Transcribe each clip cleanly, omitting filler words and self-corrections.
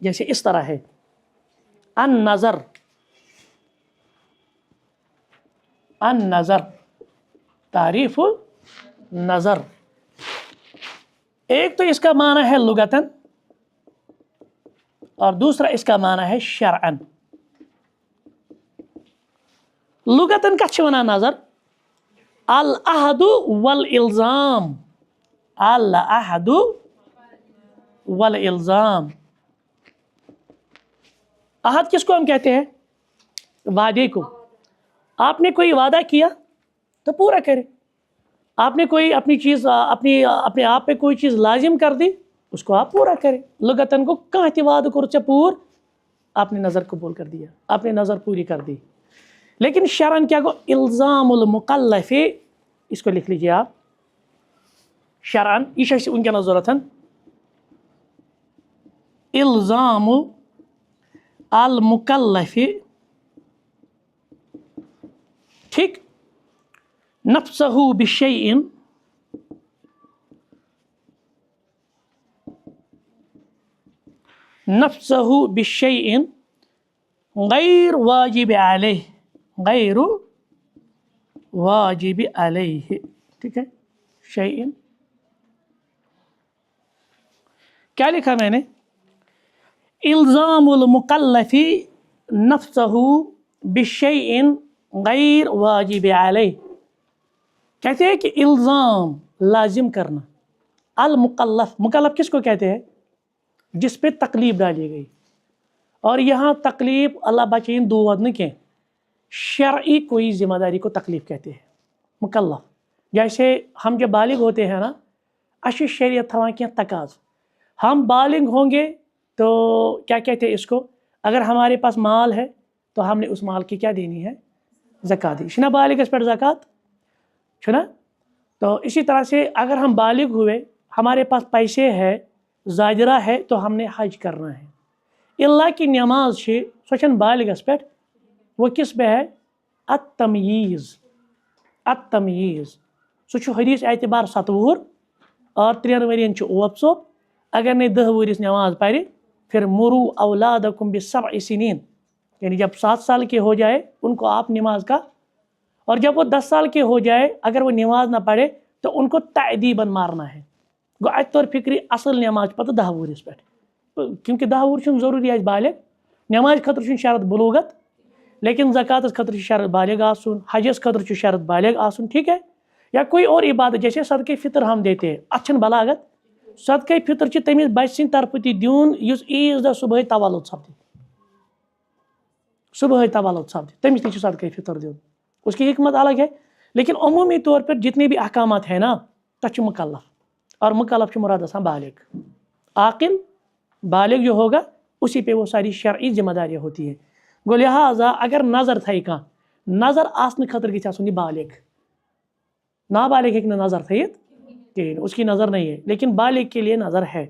جیسے اس طرح ہے النظر، النظر، تعریف نظر. ایک تو اس کا معنی ہے لغتاً اور دوسرا اس کا معنی ہے شرعاً. لغتاً کیا چھِ ونان نظر؟ العہد والالزام، العہد والالزام. عہد کس کو ہم کہتے ہیں؟ وعدے کو. آپ نے کوئی وعدہ کیا تو پورا کرے. آپ نے کوئی اپنی چیز اپنے آپ پہ کوئی چیز لازم کر دی، اس کو آپ پورا کریں. لغتاً کو کہاں تہ وعدہ کور ژےٚ پور، آپ نے نظر قبول کر دیا، آپ نے نظر پوری کر دی. لیکن شرعاً کیا گو؟ الزام المکلف، اس کو لکھ لیجیے آپ. شرعاً یہ چھِ ونکیٚنس ضرورت الزام المکلف، ٹھیک، نفسہ بشیء نفسہ بشیء غیر واجب علیہ، غیر واجب علیہ. ٹھیک ہے، شیء کیا لکھا میں نے؟ الزام المکلف نفسہ بشیء غیر واجب علیہ. کہتے ہیں کہ الزام لازم کرنا. المکلف، مکلف کس کو کہتے ہیں؟ جس پہ تکلیف ڈالی گئی. اور یہاں تکلیف اللہ بچین دود نہ کہیں، شرعی کوئی ذمہ داری کو تکلیف کہتے ہیں مکلف. جیسے ہم جب بالغ ہوتے ہیں نا، اچھی شریعت تھوان کیا تقاض. ہم بالغ ہوں گے تو کیا کہتے ہیں اس کو؟ اگر ہمارے پاس مال ہے تو ہم نے اس مال کی کیا دینی ہے؟ زکوٰۃ دی. چھنا بالغ پر زکوٰۃ چھنا. تو اسی طرح سے اگر ہم بالغ ہوئے، ہمارے پاس پیسے ہے، زاجرہ ہے، تو ہم نے حج کرنا ہے. اللہ کی نماز چھ سوچن بالغس پہ، وہ کس پہ ہے؟ التمییز، التمییز. سو حدیث اعتبار 7 وُہُر اور 3 ورین اوپ ژوٚپ. اگر نے 10 ؤرِس نماز پڑھے، پھر مرو اولادکم ب7 سنین، یعنی جب 7 سال کے ہو جائے ان کو آپ نماز کا، اور جب وہ 10 سال کے ہو جائے اگر وہ نماز نہ پڑھے تو ان کو تعدیباً مارنا ہے. گو ات طور فکری اصل نماز پتہ 10 ؤرِس پہ، کیونکہ 10 وُہُر چھُنہٕ ضروٗری آسہِ بالغ. نماز خٲطرٕ چھُنہٕ شرط بلوغت، لیکن زکاتس خٲطرٕ چھُ شرط بالغ آسُن، حجس خٲطرٕ چھُ شرط بالغ آسُن. ٹھیک ہے، یا کوئی اور عبادت جیسے صدقہ فطر ہم دیتے ہیں، اتھ چھنہٕ بلاغت. صدقہ فطر چھِ تٔمِس بچہِ سٕنٛدِ طرفہٕ تہِ دیُن یُس عیٖذ دۄہ صُبحٲے تولُد سپدِ، صبحٲے تولُد سپدِ، تٔمِس تہِ چھُ صدقہ فطر دیُن. اس کی حکمت الگ ہے. لیکن عمومی طور پر جتنے بھی احکامات ہیں نا، تَتھ چھُ مکلف. اور مکلف چھُ مراد آسان بالغ. عاقل بالغ جو ہوگا اسی پہ وہ ساری شرعی ذمہ داریاں ہوتی ہیں. گو لہٰذا اگر نظر تھائی کانٛہہ، نظر آسنہٕ خٲطرٕ گژھِ آسُن یہِ بالغ. نابالغ ہیٚکہِ نہٕ نظر تھٲیِتھ کہیٖنۍ، اس کی نظر نہیں ہے. لیکن بالغ کے لیے نظر ہے.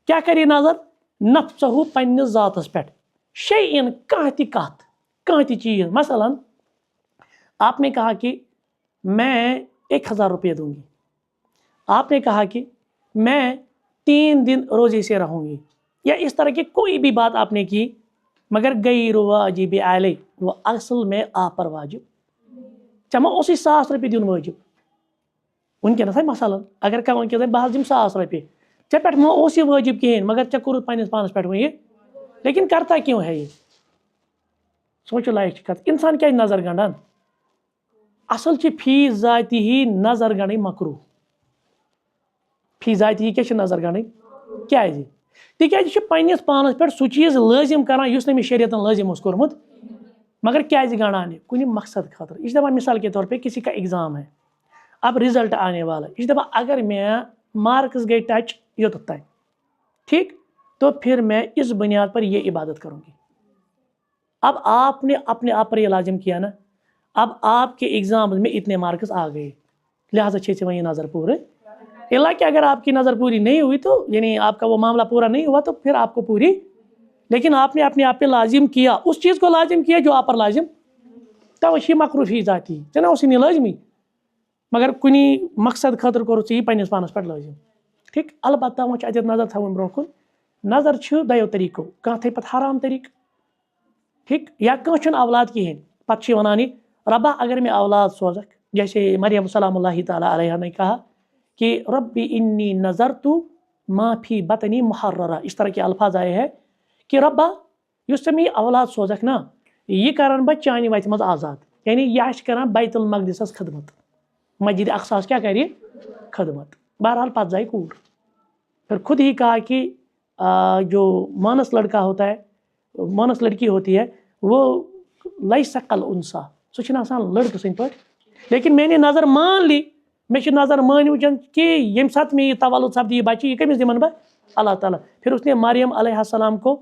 کیا کرے نظر؟ نفسہ پننس ذاتس پہ، شیئن کانٛہہ تہِ کتھ، کانٛہہ تہِ چیز. مثلاً آپ نے کہا کہ میں 1000 روپے دوں گی. آپ نے کہا کہ میں 3 دن روزے سے رہوں گی، یا اس طرح کی کوئی بھی بات آپ نے کی، مگر غیر واجب علیہ، وہ اصل میں آپ پر واجب. ژےٚ ما اوسُے 1000 رۄپیہِ دیُن واجب؟ ونکیٚنس ہے مثلاً اگر کانٛہہ ونکیٚنس بہٕ حظ دِمہٕ 1000 رۄپیہِ، ژےٚ پٮ۪ٹھ ما اوس یہِ واجب کِہیٖنۍ، مگر ژےٚ کوٚرُتھ پننِس پانس پٮ۪ٹھ وۄنۍ یہِ. لیکن کرتا کیوں ہے یہ؟ سوچو لائق چھ کتھ. انسان کیٛازِ نظر گنڈان؟ اصل چھ فی ذاتی ہی نظر گنڈٕنۍ مکروہ. فی ذاتی ہی کیٛاہ چھِ نظر گنڈٕنۍ؟ کیٛازِ؟ تِکیٛازِ یہِ چھُ پننِس پانس پٮ۪ٹھ سُہ چیٖز لٲزم کران یُس نہٕ أمِس شریعتن لٲزم اوس کوٚرمُت، مگر کیٛازِ گنڈان یہِ؟ کُنہِ مقصد خٲطرٕ. یہِ چھِ دپان مثال کے طور پہ کسی کا ایگزام ہے، اب رزلٹ آنے والا ہے، یہ دپا اگر میں مارکس گئی ٹچ یوتت تانۍ، ٹھیک، تو پھر میں اس بنیاد پر یہ عبادت کروں گی. اب آپ نے اپنے آپ پر یہ لازم کیا نا، اب آپ کے ایگزام میں اتنے مارکس آ گئے، لہٰذا چھے وہیں نظر پورے. اللہ کہ اگر آپ کی نظر پوری نہیں ہوئی تو یعنی آپ کا وہ معاملہ پورا نہیں ہوا تو پھر آپ کو پوری. لیکن آپ نے اپنے آپ پہ لازم کیا، اس چیز کو لازم کیا جو آپ پر لازم، توے مکروہ فی ذاتی. ژےٚ نہ اوسُے نہٕ لٲزمی، مگر کُنی مقصد خٲطرٕ کوٚرُتھ ژےٚ یہِ پننِس پانس پٮ۪ٹھ لٲزم. ٹھیک. البتہ وۄنۍ چھُ اتٮ۪تھ نظر تھاوٕنۍ برونٛہہ کُن نظر دۄیو طریقو کانٛہہ تھایہِ پَتہٕ حرام طریقہٕ ٹھیک یا کانٛہہ چھُنہٕ اولاد کِہیٖنۍ پَتہٕ چھِ وَنان یہِ ربا اگر میں اولاد سوزکھ جیسے مریم سلام اللہ تعالیٰ علیہ نے کہا کہ ربی انی نظرت ما فی بطنی محررہ، اس طرح کے الفاظ آئے ہیں کہ ربا یُس ژےٚ مےٚ یہِ اولاد سوزکھ نا یہِ کَرَن بہٕ چانہِ وَتہِ منٛز آزاد، یعنی یہِ آسہِ کَران بیت المقدسَس خدمت، مسجد اقصاس کیا کرے خدمت. بہرحال پتہ جائے کوڑ. پھر خود ہی کہا کہ جو مانس لڑکا ہوتا ہے مانس لڑکی ہوتی ہے وہ لیس کل انسا سو چھنہ آسان لڑکہ سٕنٛدۍ پٲٹھۍ، لیکن میں نے نظر مان لی میں نظر مانوچن کہ یم ساتھ میں یہ تولد سپدی یہ بچی یہ کمس دمن بہ اللہ تعالیٰ. پھر اس نے مریم علیہ السلام کو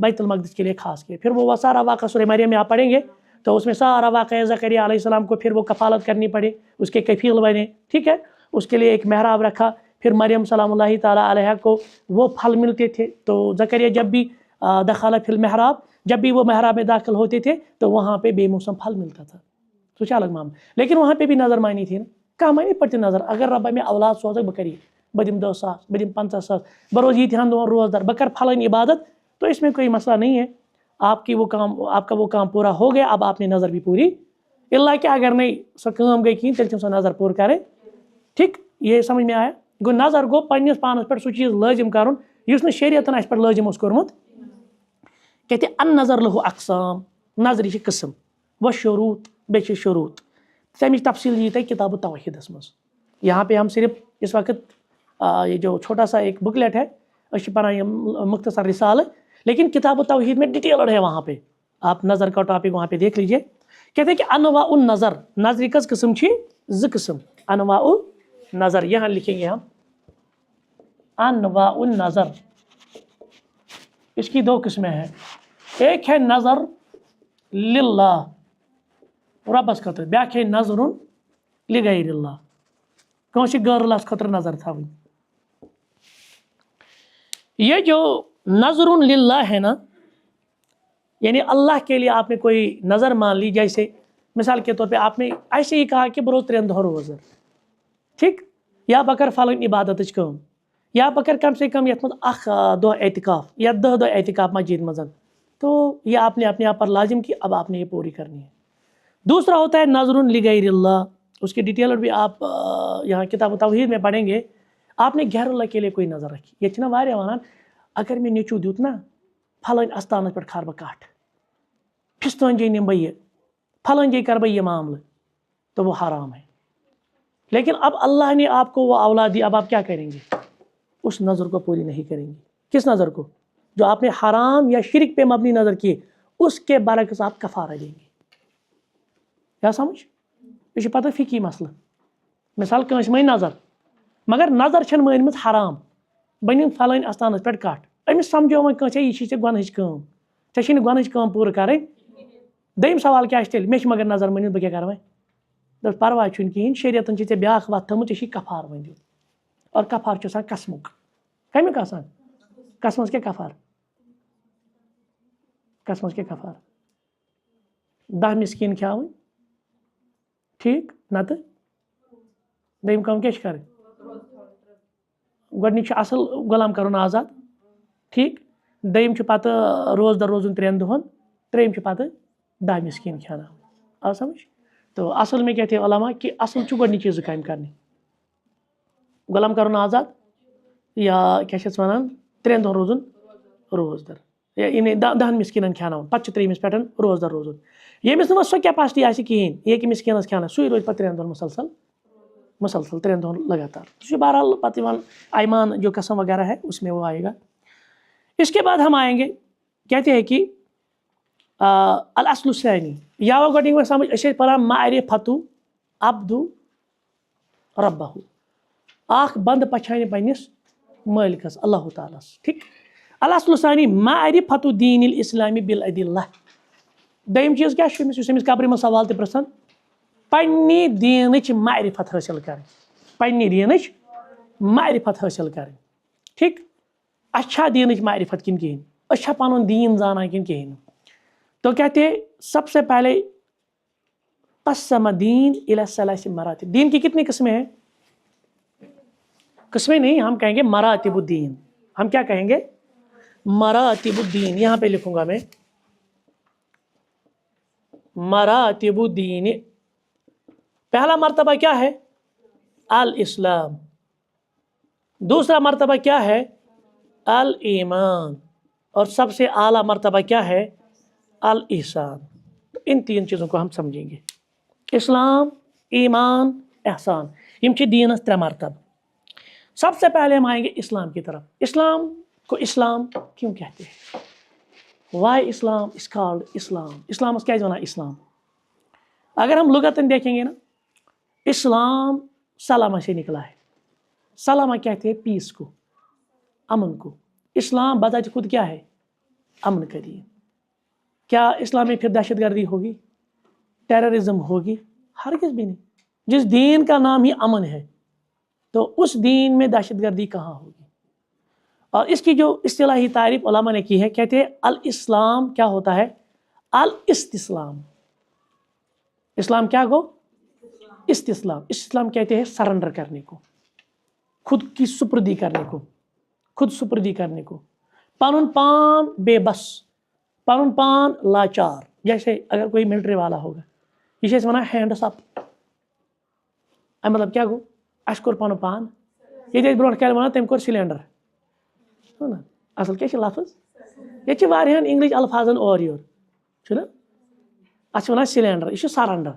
بیت المقدس کے لیے خاص کیا. پھر وہ سارا واقعہ سورہ مریم میں آپ پڑھیں گے تو اس میں سارا واقعہ زکریا علیہ السلام کو پھر وہ کفالت کرنی پڑی، اس کے کفیل بنے، ٹھیک ہے، اس کے لیے ایک محراب رکھا. پھر مریم سلام اللہ تعالیٰ علیہ کو وہ پھل ملتے تھے، تو زکریا جب بھی دخل فی المحراب، جب بھی وہ محراب میں داخل ہوتے تھے تو وہاں پہ بے موسم پھل ملتا تھا. تو کیا الگ معاملہ، لیکن وہاں پہ بھی نظر مانی تھی نا، کہاں مانی پڑتی نظر. اگر ربا میں اولاد سوزک بہ کری بہ دم 10,000 بہ دم 50,000 بہ روز یہ دھیان دون روزدار بہ کر پھلن عبادت، تو اس میں کوئی مسئلہ نہیں ہے. آپ کی وہ کام، آپ کا وہ کام پورا ہو گیا، اب آپ نے نظر بھی پوری. اللہ کہ اگر نہیں سو کام گئی کہیں تیل سو نظر پور کرے. ٹھیک، یہ سمجھ میں آیا. گو نظر گو پنس پانس پہ سو چیز لازم کرن یس نہ شریعتن اس پہ لازم اس کورمت. کہتے ان نظر لہو اقسام، نظر یہ قسم و شروط بیچ شروط. تمچ تفصیل یہ کتاب توحیدس مز. یہاں پہ ہم صرف اس وقت یہ جو چھوٹا سا ایک بکلیٹ ہے اس پڑھا یہ مختصر رسالہ، لیکن کتاب توحید میں ڈیٹیلڈ ہے. وہاں پہ آپ نظر کا ٹاپک وہاں پہ دیکھ لیجئے. کہتے ہیں کہ انواع النظر، نظر کس قسم چھ ز قسم. انواع النظر یہاں لکھیں گے ہم، انواع النظر اس کی دو قسمیں ہیں. ایک ہے نظر للہ ربس خطر، بیاکھ ہے نظر لغیر اللہ، کانسی غیر اللہ خطر نظر تھاوی. یہ جو نظر للہ ہے نا، یعنی اللہ کے لیے آپ نے کوئی نظر مان لی. جیسے مثال کے طور پہ آپ نے ایسے ہی کہا کہ بروز 3 دہ روزر، ٹھیک، یا بکر فلن عبادت کم، یا بکر کم سے کم یت مز اخ دہ اعتکاف یا 10 دہ اعتکاف مسجد مزن، تو یہ آپ نے اپنے آپ پر لازم کی، اب آپ نے یہ پوری کرنی ہے. دوسرا ہوتا ہے نظر لغیر اللہ، اس کی ڈیٹیل بھی آپ یہاں کتاب توحید میں پڑھیں گے. آپ نے غیر اللہ کے لیے کوئی نظر رکھی. یہ چھنا واریاہ ونان اگر میں نیچو دیت نا پھلن استانس پہ کھار بہ کٹ، پھستان جی نم بہ یہ پھلن جی کر بہ یہ معاملہ، تو وہ حرام ہے. لیکن اب اللہ نے آپ کو وہ اولاد دی، اب آپ کیا کریں گے؟ اس نظر کو پوری نہیں کریں گے. کس نظر کو؟ جو آپ نے حرام یا شرک پہ مبنی نظر کی، اس کے برعکس آپ کفارہ دیں گے. کیا سمجھ؟ یہ پتہ فقی مسئلہ. مثال کنس مین نظر، مگر نظر چھن مانمت حرام، بنم فلن استانس پہ کٹ، امس سمجھو وۄنۍ کٲنٛسہِ یہِ چھِ ژےٚ گۄنہٕچ کٲم، ژےٚ چھے نہٕ گۄنہٕچ کٲم پوٗرٕ کَرٕنۍ. دوٚیِم سوال کیٛاہ چھِ تیٚلہِ؟ مےٚ چھِ مگر نظر مٲنِتھ بہٕ کیٛاہ کَرٕ وۄنۍ؟ دوٚپ پرواے چھُنہٕ کِہیٖنۍ، شریعتن چھِ ژےٚ بیٛاکھ وَتھ تھٲومٕژ، ژےٚ چھی کفار وۄنۍ دیُن. اور کفار چھُ آسان قسمُک. کمیُک آسان؟ قسمس کیٛاہ کفار؟ قسمس کیٛاہ کفار؟ 10 مسکیٖن کھیاوٕنۍ، ٹھیک، نتہٕ دوٚیِم کٲم کیٛاہ چھِ کَرٕنۍ؟ گۄڈنیُک چھُ اصل غلام کرُن آزاد، ٹھیک، دوٚیِم چھُ پتہٕ روزدر روزُن 3 دۄہن، ترٛیٚیِم چھُ پتہٕ 10 مسکیٖن کھیاناوٕنۍ. آو سمجھ؟ تو اصل میں کہتے ہیں علماء کہ اصل چھُ گۄڈنِچ زٕ کامہِ کرنہِ، غلام کرُن آزاد یا کیٛاہ چھِ اَتھ وَنان 3 دۄہن روزُن روزدر، یعنی 10 مسکیٖنن کھیاناوُن، پتہٕ چھُ 3یمِس پٮ۪ٹھ روزدر روزُن. ییٚمِس نہٕ وۄنۍ سۄ کیپاسٹی آسہِ کِہیٖنۍ یہِ ہیٚکہِ مسکیٖنس کھیانٲوِتھ، سُے روزِ پتہٕ 3 دۄہن مسلسل 3 دۄہن لگاتار. سُہ چھُ بہرحال پتہٕ یِوان ایمان جو قسم وغیرہ ہے اس میں وہ آئے گا. اس کے بعد ہم آئیں گے، کہتے ہیں کہ الاصل الثانی، یا وہ گۄڈنیُک سمجھ أسۍ ٲسۍ پران معرفت عبد ربہ، اکھ بندٕ پہچانہِ پننس مٲلکس اللہ تعالیٰ. ٹھیک. الاصل الثانی معرفت دین الاسلام بالادلہ. دوٚیِم چیٖز کیٛاہ چھُ أمِس، یُس أمِس قبرِ منٛز سوال تہِ پرژھن، پننہِ دیٖنٕچ معرفت حٲصِل کرٕنۍ، پننہِ دیٖنٕچ معرفت حٲصِل کرٕنۍ. ٹھیک. اَسہِ چھا دیٖنٕچ معرفت کِنہٕ کِہیٖنۍ؟ أسۍ چھا پنُن دیٖن زانان کِنہٕ کِہیٖنۍ؟ تو کہتے سب سے پہلے قسم دین الی 3 مراتب. دین کی کتنی قسمیں ہیں؟ قسمیں نہیں، ہم کہیں گے مراتب الدین. ہم کیا کہیں گے؟ مراتب الدین. یہاں پہ لکھوں گا میں مراتب الدین. پہلا مرتبہ کیا ہے؟ الاسلام. دوسرا مرتبہ کیا ہے؟ الایمان. اور سب سے اعلیٰ مرتبہ کیا ہے؟ الاحسان. ان تین چیزوں کو ہم سمجھیں گے. اسلام، ایمان، احسان. یم چھ دینس 3 مرتبہ. سب سے پہلے ہم آئیں گے اسلام کی طرف. اسلام کو اسلام کیوں کہتے ہیں؟ وائی اسلام از کالڈ اسلام؟ اسلامس کیا ونان اسلام؟ اگر ہم لغتن دیکھیں گے نا، اسلام سلامہ سے نکلا ہے. سلامہ کہتے ہیں پیس کو، امن کو. اسلام بذات خود کیا ہے؟ امن کا دین. کیا اسلام میں پھر دہشت گردی ہوگی، ٹیررزم ہوگی؟ ہرگز بھی نہیں. جس دین کا نام ہی امن ہے تو اس دین میں دہشت گردی کہاں ہوگی؟ اور اس کی جو اصطلاحی تعریف علماء نے کی ہے، کہتے ہیں الاسلام کیا ہوتا ہے؟ الاستسلام. اسلام کیا گو؟ استسلام. اسلام کہتے ہیں سرنڈر کرنے کو، خود کی سپردی کرنے کو، خود سپردی کرنے کو. پنن پان بے بس، پنن پان لاچار. جیسے اگر کوئی ملٹری والا ہوگا، یہ ونان ہینڈس اپ. مطلب کیا گو؟ اس کور پنن پان. یہ برو کیا ونان تم کور سلینڈر. اصل کیا لفظ؟ یہ واریاہن انگلش الفاظن اور یور چھنا اتھ ونان سلینڈر. یہ سرنڈر.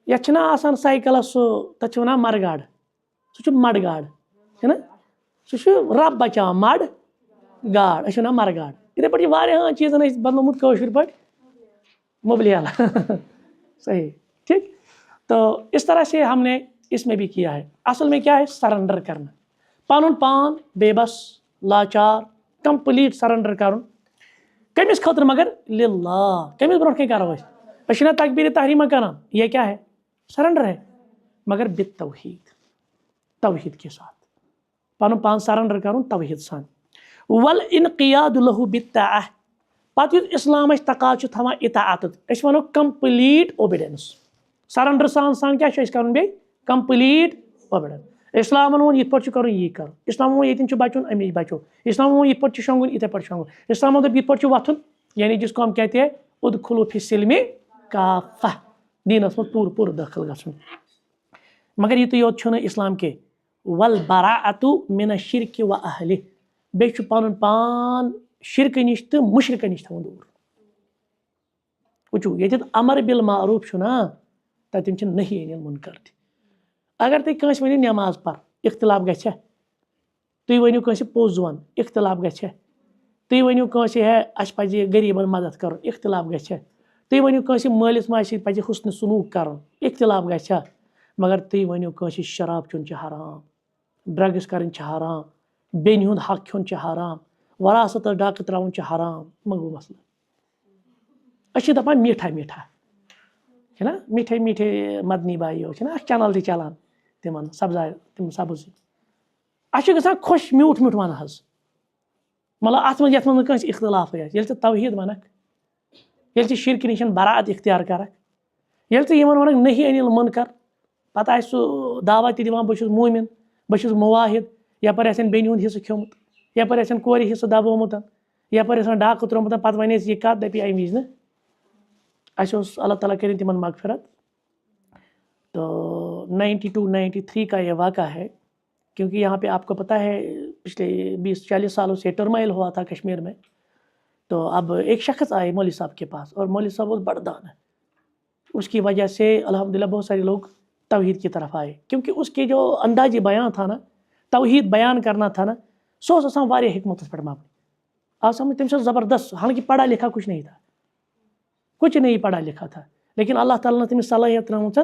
یتھ چھنا آسان سائیکلس سو تتھ ونان مرگاڑ. سہ مڈ گاڑ ہے نا. سہ رب بچاوان مڈ گاڑ. اس ونان مرگاڑ. اتھے پٲٹھۍ واریاہن چیزن بدلومت کٲشر پٲٹھۍ مبلیل. صحیح ٹھیک. تو اس طرح سے ہم نے اس میں بھی کیا ہے. اصل میں کیا ہے؟ سرنڈر کرنا. پنن پان بے بس، لاچار، کمپلیٹ سرنڈر کرن. کمس خاطر؟ مگر للہ. کمس برونٛٹھ کن کرو أسۍ چھِنا تکبیر تحریمہ کران؟ یہ کیا ہے؟ سرنڈر ہے، مگر بالتوحید. توحید کے ساتھ پنن پان سرنڈر کرن توحید سان. والانقیاد له بالطاعہ. پتہ یُس اسلام تقاض تھاوان اطاعت، أسۍ ونو کمپلیٹ اوبیڈینس. سرنڈر سان کیا کرن بیٚیہِ؟ Complete obedience. اسلامن وون یِتھ پٲٹھۍ چھُ کرُن یی کرُن. اسلام وون ییٚتٮ۪ن چھُ بچُن امی بچو. اسلام وون یِتھ پٲٹھۍ چھُ شۄنگُن یِتھے پٲٹھۍ شۄنگُن. اسلام دوٚپ یِتھ پٲٹھۍ چھُ وۄتھُن، یعنی جس کو ہم کہتے ہیں ادخلوا فی السلم کافہ. دینس منٛز پوٗرٕ پوٗرٕ دٲخل گژھُن. مگر یِتُے یوت چھُنہٕ اسلام کے. والبراءۃ من الشرک واہلہ. بیٚیہِ چھُ پنُن پان شرکہٕ نِش تہٕ مُشرکن نِش تھاوُن دوٗر. وٕچھو ییٚتٮ۪تھ امر بالمعروف چھُ نا، تتٮ۪ن چھِ نہی انل منکر تہِ. اگر تُہۍ کٲنٛسہِ ؤنِو نٮ۪ماز پر، اختلاف گژھِ. تُہۍ ؤنِو کٲنٛسہِ پوٚز وَن، اختلاف گژھِ. تُہۍ ؤنِو کٲنٛسہِ ہے اَسہِ پَزِ غریٖبن مدد کرُن، اختلاف گژھِ. تُہۍ ؤنِو کٲنٛسہِ مٲلِس ماجہِ سۭتۍ پَزِ حُسنہِ سلوٗک کرُن، اختلاف گژھِ. مگر تُہۍ ؤنِو کٲنٛسہِ شراب چیوٚن چھُ حرام، ڈرگٕس کرٕنۍ چھِ حرام، بیٚنہِ ہُنٛد حق کھیوٚن چھُ حرام، وراثتس ڈاکہٕ تراوُن چھُ حرام. مہ گوٚو مسلہٕ. أسۍ چھِ دپان میٖٹھا میٖٹھا چھِنا، میٖٹھے میٖٹھے مدنی بھایی چھِنا اکھ چنل تہِ چلان تِمن سبزار تِم سبٕز. اَسہِ چھُ گژھان خۄش میوٗٹھ میوٗٹھ ون حظ. مطلب اتھ منٛز یتھ منٛز نہٕ کٲنٛسہِ اختلافٕے آسہِ. ییٚلہِ ژٕ توحیٖد ونکھ، ییٚلہِ ژٕ شرکہِ نِش براعت اختیار کرکھ، ییٚلہِ ژٕ یِمن ونکھ نہی انل منکر، پتہٕ آسہِ سُہ دعوا تہِ دِوان بہٕ چھُس مومن، بہٕ چھُس مواحد، یپٲرۍ آسن بیٚنہِ ہُنٛد حصہٕ کھیوٚمُت، یپٲرۍ آسن کورِ حصہٕ دبومُت، یپٲرۍ آسن ڈاکہٕ ترومُت. پتہٕ ونے یہِ کتھ دپہِ امہِ وِزِ نہٕ اَسہِ اوس اللہ تعالیٰ کٔرِنۍ تِمن مغفرت. تو 92-93 کا یہ واقعہ ہے. کیونکہ یہاں پہ آپ کو پتہ ہے پچھلے 20-40 سالوں سے ٹرمائل ہوا تھا کشمیر میں. تو اب ایک شخص آئے مولوی صاحب کے پاس، اور مولوی صاحب بہت بڑا دان ہے. اس کی وجہ سے الحمدللہ بہت سارے لوگ توحید کی طرف آئے. کیونکہ اس کے جو انداز بیان تھا نا، توحید بیان کرنا تھا نا، سو اوس آسان واریاہ حکمتس پٮ۪ٹھ مبنی. آپ سمجھ، تم سے زبردست. حالانکہ پڑھا لکھا کچھ نہیں تھا، کچھ نہیں پڑھا لکھا تھا، لیکن اللہ تعالیٰ نے تمہیں صلاحیت ترٲومٕژ.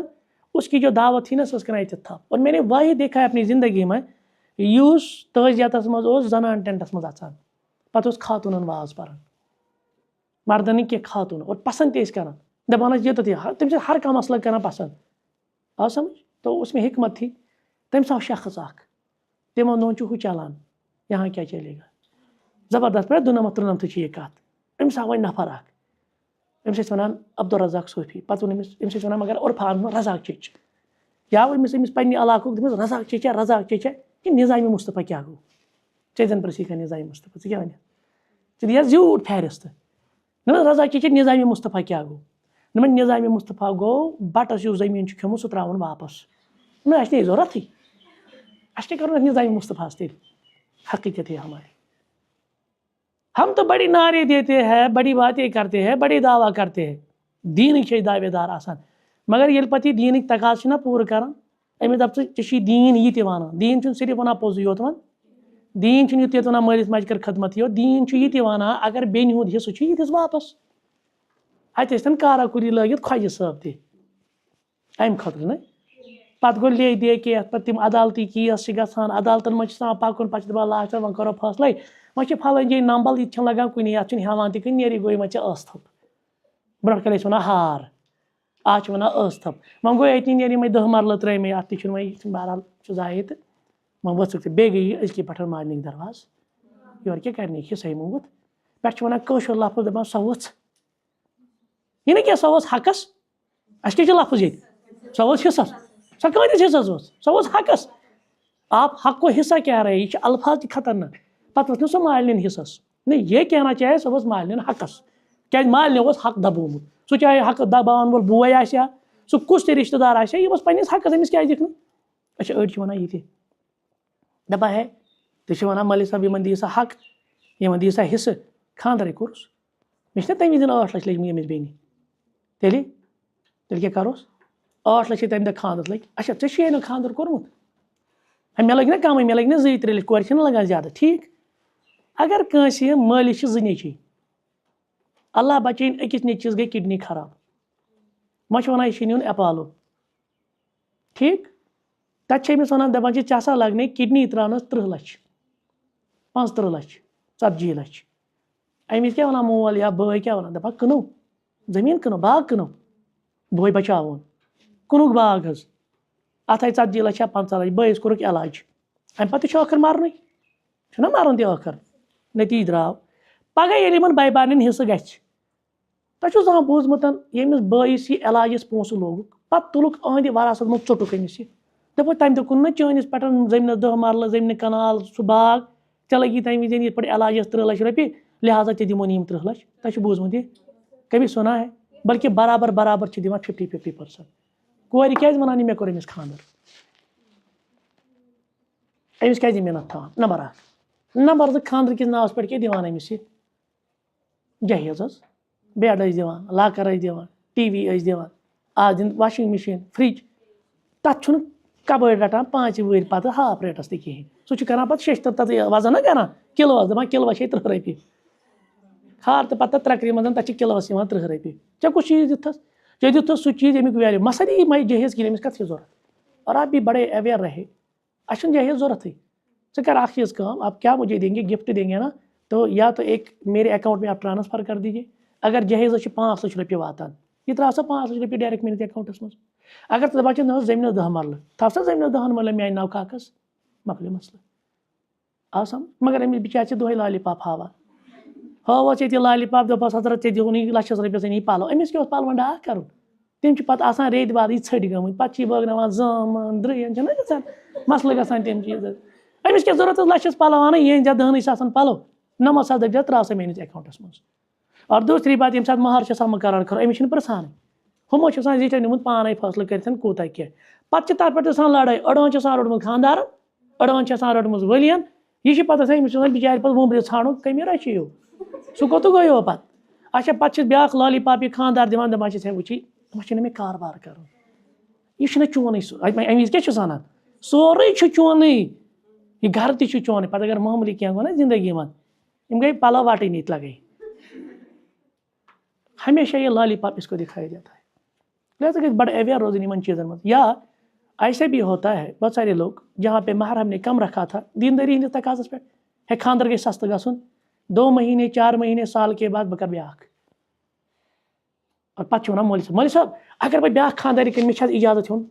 اس کی جو دعوت تھی نا سو کرنا تھا. اور میں نے وہی دیکھا ہے اپنی زندگی میں، یُس تعزیتس منٛز اوس زنان ٹینٹس منٛز اژان، پتہٕ اوس خاتوٗنن واز پران، مردن نہٕ کینٛہہ خاتوٗن، اور پسند تہِ ٲسۍ کران. دپان ٲسۍ یوٚتتھ یہِ تٔمۍ چھِ ہر کانٛہہ مسلہٕ کران پسند. آو سمجھ؟ تو اس میں حکمت تھی. تٔمِس آو شخص اکھ، تِمن دۄہن چھُ ہُہ چلان، یہاں کیا چلے گا. زبردست پٮ۪ٹھ 2-3 چھِ یہِ کتھ. أمِس آو وۄنۍ نفر اکھ، أمِس ٲسۍ ونان عبدالرزاق صوفی. پتہٕ ووٚن أمِس ٲسۍ ونان مگر عرفان رزاق چچ. یا أمِس پننہِ علاقُک دوٚپمَس رزاق چچا، رزاق چچا. یہِ نظامِ مصطفیٰ کیٛاہ گوٚو؟ زن پرسی کا نظام مصطفیٰ ژٕ کیٛاہ وَنہِ ژٕ دِیَس زیوٗٹھ فہرست نہ رضا چی نظام مصطفیٰ کیٛاہ گوٚو نہ نظام مصطفیٰ گوٚو بَٹَس یُس زٔمیٖن چھُ کھیوٚمُت سُہ ترٛاوُن واپس نہ اَسہِ نہیں ضوٚرتھٕے اَسہِ کیٛاہ کَرُن نظام مصطفیٰ تیٚلہِ حقیقت ہے ہماری ہم تو بڑی نعرے دیتے ہیں بڑی باتیں کرتے ہیں بڑے دعویٰ کرتے ہیں دیٖنٕکۍ چھِ أسۍ دعوے دار آسان مگر ییٚلہِ پَتہٕ یہِ دیٖنٕکۍ تقاضہٕ چھِنہ پوٗرٕ کران أمِس دَپ ژٕ چھُی دیٖن یہِ تہِ وَنان دیٖن چھُنہٕ صرف وَنان پوٚزُے یوت وَن دیٖن چھُنہٕ یُتھ وَنان مٲلِس ماجہِ کٔر خدمت یوت دیٖن چھُ یہِ تہِ وَنان اگر بیٚنہِ ہُنٛد حِصہٕ چھُ یہِ دِس واپس اَتہِ ٲسۍتَن کارا کُلی لٲگِتھ خۄجہِ صٲب تہِ اَمہِ خٲطرٕ نہ پَتہٕ گوٚو لے دے کیس پَتہٕ تِم عدالتی کیس چھِ گژھان عدالتَن منٛز چھِ آسان پَکُن پَتہٕ چھِ دَپان لاسٹَس وۄنۍ کَرو فٲصلَے وۄنۍ چھِ پھلٲنۍ جایہِ نمبل یہِ تہِ چھِنہٕ لگان کُنی یَتھ چھُنہٕ ہٮ۪وان تہِ کِہیٖنۍ نیرِ گوٚو وۄنۍ ژےٚ ٲس تھوٚپ برونٛٹھ کالہِ ٲسۍ وَنان ہار آز چھِ وَنان ٲس تھوٚپ وۄنۍ گوٚو أتنی نیرِ یِمَے 10 مرلہٕ ترٛٲیمٕے اَتھ تہِ چھُنہٕ وۄنۍ یہِ چھُنہٕ بہرحال چھُ ضایع تہٕ وۄنۍ ؤژھٕکھ ژٕ بیٚیہِ گٔے یہِ أزکہِ پٮ۪ٹھ مالنٕکۍ دروازٕ یورٕ کیٛاہ کَرنہِ حِصَے موٗد پٮ۪ٹھ چھِ وَنان کٲشُر لفظ دَپان سۄ ؤژھ یہِ نہٕ کینٛہہ سۄ ؤژھ حقَس اَسہِ کیٛاہ چھِ لفظ ییٚتہِ سۄ ؤژھ حِصَس سۄ کۭتِس حِصَس ؤژھ سۄ ؤژھ حقَس آپ حق کو حصہ کیا رہے یہ چھِ الفاظ تہِ خطرناک پَتہٕ ؤژھ نہٕ سۄ مالنٮ۪ن حِصَس نہیں یہ کہنا چاہے سۄ ؤژھ مالنٮ۪ن حقَس کیٛازِ مالنٮ۪و اوس حق دبومُت سُہ چاہے حق دباوَن وول بوے آسہِ ہا سُہ کُس تہِ رِشتہٕ دار آسہِ ہا یہِ اوس پنٛنِس حقَس أمِس کیٛازِ دِکھ نہٕ اچھا أڑۍ چھِ وَنان یہِ تہِ دَپان ہے تُہۍ چھِو وَنان مولوی صٲب یِمَن دِیِو سا حق یِمَن دِیِو سا حِصہٕ خاندرٕے کوٚرُس مےٚ چھِنہ تَمہِ وِزِ 8 لَچھ لٔجمٕتۍ أمِس بیٚنہِ تیٚلہِ کیٛاہ کَروس 8 لَچھ تَمہِ دۄہ خاندرَس لٔگۍ اچھا ژےٚ چھُے نہٕ خاندر کوٚرمُت مےٚ لٔگۍ نہ کَمٕے مےٚ لٔگۍ نہ 2-3 لَچھ کورِ چھِنہٕ لگان زیادٕ ٹھیٖک اگر کٲنٛسہِ مٲلِس چھِ 2 نیٚچِوۍ اللہ بَچٲیِن أکِس نیٚچوِس گٔے کِڈنی خراب وۄنۍ چھِ وَنان یہِ چھِ نیُن اٮ۪پالو ٹھیٖک تَتہِ چھِ أمِس وَنان دَپان چھِ ژےٚ ہسا لَگنَے کِڈنی ترٛاونَس 30 لَچھ 35 لَچھ 40 لَچھ أمِس کیٛاہ وَنان مول یا بٲے کیٛاہ وَنان دَپان کٕنو زٔمیٖن کٕنو باغ کٕنو بٲے بَچاوون کُنُکھ باغ حظ اَتھ آیہِ 40 لَچھ یا 15 لَچھ بٲیِس کوٚرُکھ علاج اَمہِ پَتہٕ تہِ چھُ ٲخٕر مَرنُے چھُنہ مَرُن تہِ ٲخٕر نٔتیٖجہٕ درٛاو پَگاہ ییٚلہِ یِمَن بٔے بارنٮ۪ن حِصہٕ گژھِ تۄہہِ چھُو زانٛہہ بوٗزمُت ییٚمِس بٲیِس یہِ علاجَس پونٛسہٕ لوگُکھ پَتہٕ تُلُکھ أہنٛدِ وراثت منٛز ژوٚٹُکھ أمِس یہِ دوٚپُکھ تَمہِ دۄہ کُن نہ چٲنِس پٮ۪ٹھ زٔمیٖنَس 10 مرلہٕ زٔمیٖنہِ کَنال سُہ باغ ژےٚ لٔگی تَمہِ وِزِ یِتھ پٲٹھۍ علاجَس 30 لَچھ رۄپیہِ لہٰذا ژےٚ دِمون یِم 30 لَچھ تۄہہِ چھُو بوٗزمُت یہِ کبھی سُنا ہے بلکہِ برابر چھِ دِوان 50-50% کورِ کیٛازِ وَنان یہِ مےٚ کوٚر أمِس خاندر أمِس کیٛازِ یہِ مِنت تھاوان نمبر 1 نمبر 2 خاندر کِس ناوَس پٮ۪ٹھ کیٛاہ دِوان أمِس یہِ جہیز حظ بیڈ ٲسۍ دِوان لاکَر ٲسۍ دِوان ٹی وی ٲسۍ دِوان آز دِن واشِنٛگ مِشیٖن فرٛج تَتھ چھُنہٕ کَبٲڑۍ رَٹان 5 وٕہٕرۍ پَتہٕ ہاف ریٹَس تہِ کِہیٖنۍ سُہ چھُ کَران پَتہٕ 6 تَتھ وَزن نہ کَران کِلوَس دَپان کِلوَس چھے 30 رۄپیہِ کھار تہٕ پَتہٕ تَتھ ترٛکرِ منٛز تَتھ چھِ کِلوَس یِوان 30 رۄپیہِ ژےٚ کُس چیٖز دِتھَس ژےٚ دِتھَس سُہ چیٖز ییٚمیُک ویلیوٗ مَسا دی یہِ جہیز کِہیٖنۍ أمِس کَتھ چھِ ضوٚرَتھ اور آپ بھی بڑے اویئر رہے اَسہِ چھُنہٕ جہیز ضوٚرَتھٕے ژٕ کر اکھ چیٖز کٲم آپ کیا مجھے دیں گے گفٹ دیں گے نا تو یا تو ایک میرے اکاؤنٹ میں آپ ٹرانسفر کر دیجیے اگر جہیزَس چھِ 5 لَچھ رۄپیہِ واتان یہِ ترٛاو سا 5 لَچھ رۄپیہِ ڈایریکٹ میٲنِس اکاؤنٹَس منٛز اگر ژٕ دَپان چھِ نہ حظ زٔمیٖنَس 10 مرلہٕ تھاو سا زٔمیٖنَس 10 مرلہٕ میٛانہِ ناو کاکَس مۄکلیو مسلہٕ آو سَمجھ مگر أمِس بِچارِ چھِ دۄہَے لالی پاپ ہاوان ہٲوَس ییٚتہِ لالی پاپ دوٚپہَس حضرت ژےٚ دِونٕے لَچھَس رۄپیَس أنی پَلو أمِس کیٛاہ اوس پَلوَن ڈاکھ کَرُن تِم چھِ پَتہٕ آسان ریٚتۍ بعدٕے ژھٔٹۍ گٔمٕتۍ پَتہٕ چھِ یہِ بٲگراوان زامن درٕٛیَن چھِنہ گژھان مسلہٕ گژھان تِم چیٖز أمِس کیٛاہ ضوٚرَتھ ٲس لَچھَس پَلو اَنٕنۍ یہِ أنۍ زِ 10 ساسَن پَلو نَمَتھ ساس دٔپۍ زِ ترٛاو سا میٲنِس اکاؤنٹَس منٛز اور دوٗسری بات ییٚمہِ ساتہٕ مہر چھِ آسان مُقرر کَرُن أمِس چھِنہٕ پِرٛژھانٕے ہُمو چھِ آسان زِٹھٮ۪ن نیوٗمُت پانَے فٲصلہٕ کٔرِتھ کوٗتاہ کیٛاہ پَتہٕ چھِ تَتھ پٮ۪ٹھ آسان لَڑٲے أڑہن چھِ آسان روٚٹمُت خاندارَن أڑہن چھِ آسان رٔٹمٕژ ؤلِیَن یہِ چھِ پَتہٕ آسان أمِس چھِ آسان بِچارِ پَتہٕ وُمبرِ ژھانڈُن کٔمہِ رَچھِیو سُہ کوٚت گٔیو پَتہٕ اچھا پَتہٕ چھِ بیٛاکھ لالی پاپ یہِ خاندار دِوان دَپان چھِس ہے وٕچھی وۄنۍ چھُنہٕ مےٚ کاربار کَرُن یہِ چھُنہ چونٕے سُہ اَمہِ وِزِ کیٛاہ چھُس وَنان سورُے چھُ چونٕے یہِ گرٕ تہِ چھُ چونٕے پَتہٕ اگر معموٗلی کینٛہہ گوٚو نہ زندگی منٛز یِم گٔے پَلو وَٹٕنۍ ییٚتہِ لَگے ہمیشہ یہ لالی پاپ اس کو دکھایا جاتا ہے لہٰذا گژھِ بڑا اویئر روزٕنۍ یِمن چیٖزن منٛز یا ایسے بھی ہوتا ہے بہت سارے لوگ جہاں پہ مہر ہم نے کم رکھا تھا دیندٲری ہِنٛدِس تقاضس پٮ۪ٹھ ہے خاندر گژھِ سستہٕ گژھُن 2 مہینے 4 مہینے سال کے بعد بہٕ کَرٕ بیٛاکھ اور پَتہٕ چھِ وَنان مولوی صٲب اگر بہٕ بیٛاکھ خانداری کَرٕ مےٚ چھِ حظ اِجازت ہیوٚن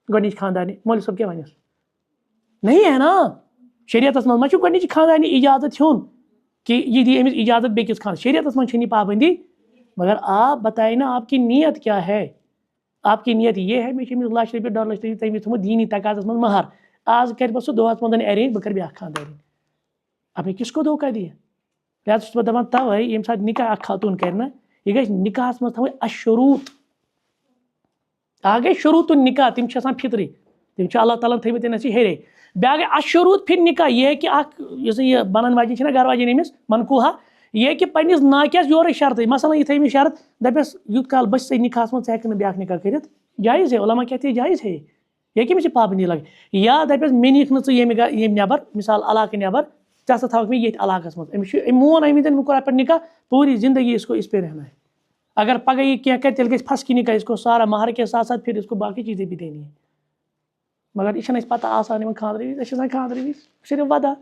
گۄڈنِچ خاندارنہِ مولوی صٲب کیٛاہ وَنٮ۪س نہیں ہے نا شریعتس منٛز ما چھُ گۄڈنِچ خاندارنہِ اِجازت ہیوٚن کہ یہِ دی أمِس اِجازت بیٚکِس خاندر شریعتس منٛز چھَنہٕ یہِ پابنٛدی مگر آپ بتائے نا آپ کی نیت کیا ہے آپ کی نیت یہ ہے مےٚ چھِ أمِس 1 لَچھ رۄپیہِ 1.5 لَچھ رۄپیہِ تٔمِس تھوٚمُت دیٖنی تقاضس منٛز مہر آز کَرِ پَتہٕ سُہ دۄہَس منٛز اٮ۪رینٛج بہٕ کَرٕ بیٛاکھ خاندارِنۍ آپ نے کس کو دھوکہ دیا؟ لہٰذا چھُس بہٕ دَپان تَوَے ییٚمہِ ساتہٕ نِکاح اکھ خاتوٗن کَرِ نا یہِ گژھِ نِکاحس منٛز تھاوٕنۍ الشروٗط. اکھ گٔے شروٗط نِکاح تِم چھِ آسان فِطری تِم چھِ اللہ تعالیٰ ہن تھٲیمٕتۍ تٔمِس ہیٚرے. بیٛاکھ گٔے الشروٗط پھِر نِکاح یہِ ہیٚکہِ اکھ یُس زن یہِ بنن واجیٚنۍ چھِ نا گرٕ واجیٚنۍ أمِس منقوٗحا یہِ ہیٚکہِ پنٕنِس ناکِیَس یورَے شرطٕے مثلاً یہِ تھٲیمٕژ شرط دَپٮ۪س یوٗت کال بہٕ چھُسے نِکاحس منٛز ژٕ ہٮ۪ککھ نہٕ بیٛاکھ نِکاح کٔرِتھ جایز ہے علما کہتے ہیں جایز ہے یہِ ہیٚکہِ أمِس یہِ پابنٛدی لگٲوِتھ یا دَپٮ۪س مےٚ نِکھ نہٕ ژٕ ییٚمہِ نٮ۪بر مِثال علاقہٕ نٮ۪بر ژٕ ہسا تھاوکھ مےٚ ییٚتھۍ علاقس منٛز أمِس چھُ أمۍ مون أمۍ کوٚر اَتھ پٮ۪ٹھ نِکاح پوٗری زندگی اس کو اس پہ رہنا ہے. اگر پگہ یہ کیا کرے تیٚلہِ گژھِ پھس کی نِکاح اس کو سارا مہر کے ساتھ ساتھ پھر اس کو باقی چیزیں بھی دینی ہے. مگر یہِ چھَنہٕ اَسہِ پتہ آسان یِمن خانٛدرٕ وِزِ أسۍ چھِ آسان خانٛدرٕ وِزِ صرف وَدان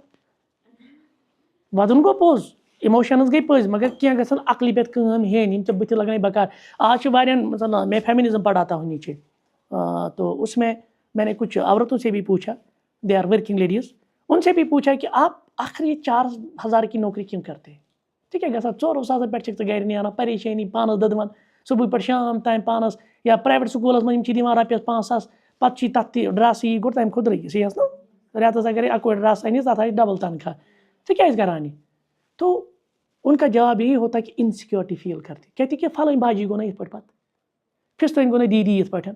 وَدُن گوٚو پوٚز اِموشنٕز گٔے پٔزۍ مگر کینٛہہ گژھن عقلہِ پٮ۪ٹھ کٲم ہیٚنۍ یِم ژےٚ بٕتھِ لگنے بکار. آج چھِ واریاہن مثلاً میں فیمنزم پڑھاتا ہوں نیچے تو اس میں نے کچھ عورتوں سے بھی پوچھا دے آر ورکنگ لیڈیز ان سے بھی پوچھا کہ آپ آخر یہ 4,000 کی نوکری کیوں کرتے ہیں؟ ٹھیک ہے گژھان 4,000 پٮ۪ٹھ چھکھ ژٕ گرِ نیران پریشٲنی پانس دٔدوَن صبح پٮ۪ٹھ شام تام پانس یا پرٛایویٹ سکوٗلس منٛز یِم چھِ دِوان رۄپیَس 5,000 پتہٕ چھِ تَتھ تہِ ڈرٛسٕے یی گوٚو تَمہِ کھۄتہٕ درٛۅگی صحیح نا رٮ۪تس اگرے اَکوے ڈرٛس اَنہِ تَتھ آسہِ ڈبل تنخواہ ژٕ کیٛازِ کران یہِ؟ تو ان کا جواب یہی ہوتا ہے کہ انسیکیورٹی فیل کرتی کہتی کہ فلٲنۍ باجی گوٚو نا یِتھ پٲٹھۍ پتہٕ فِستٲنۍ گوٚو نا دیٖدی یِتھ پٲٹھۍ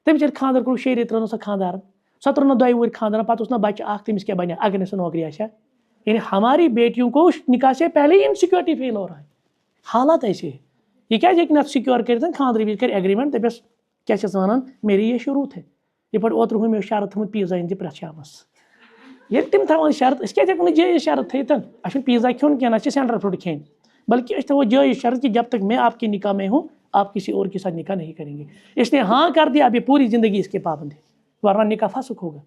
تٔمِس ییٚلہِ خانٛدر کوٚر 6 رٮ۪تۍ ترٛٲونَس سۄ خانٛدارن سۄ ترٛٲو نہٕ 2 وُہٕرۍ خانٛدارن پتہٕ اوس نا بچہِ اکھ تٔمِس کیٛاہ بنہِ اگر نہٕ سۄ نوکری آسہِ ہا. یعنی ہماری بیٹیوں کو نکاح سے پہلے ہی انسیکیورٹی فیل ہو رہا ہے حالات ایسے ہے. یہ کیٛازِ ہیٚکہِ نہٕ اَتھ سِکیور کٔرِتھ خانٛدرٕ وِزِ کَرِ ایگریمنٹ دَپٮ۪س کیٛاہ چھَس وَنان میری یہ شروٗط ہے یِتھ پٲٹھۍ اوترٕ ہُہ مےٚ اوس شرط تھوٚمُت پیٖزا أنۍ زِ پرٛٮ۪تھ شامس ییٚلہِ تِم تھاوان شرط أسۍ کیٛازِ ہٮ۪کو نہٕ جٲیز شرط تھٲیِتھ اَسہِ چھُنہٕ پیٖزا کھیوٚن کینٛہہ نہ چھِ سینٹر فروٗٹ کھیٚنۍ بلکہ أسۍ تھاوو جٲیز شرط کہ جب تک میں آپ کے نکاح میں ہوں آپ کسی اور کے ساتھ نکاح نہیں کریں گے. اس نے ہاں کر دیا اب یہ پوری زندگی اس کے پابند ہے ورنہ نکاح فسخ ہوگا.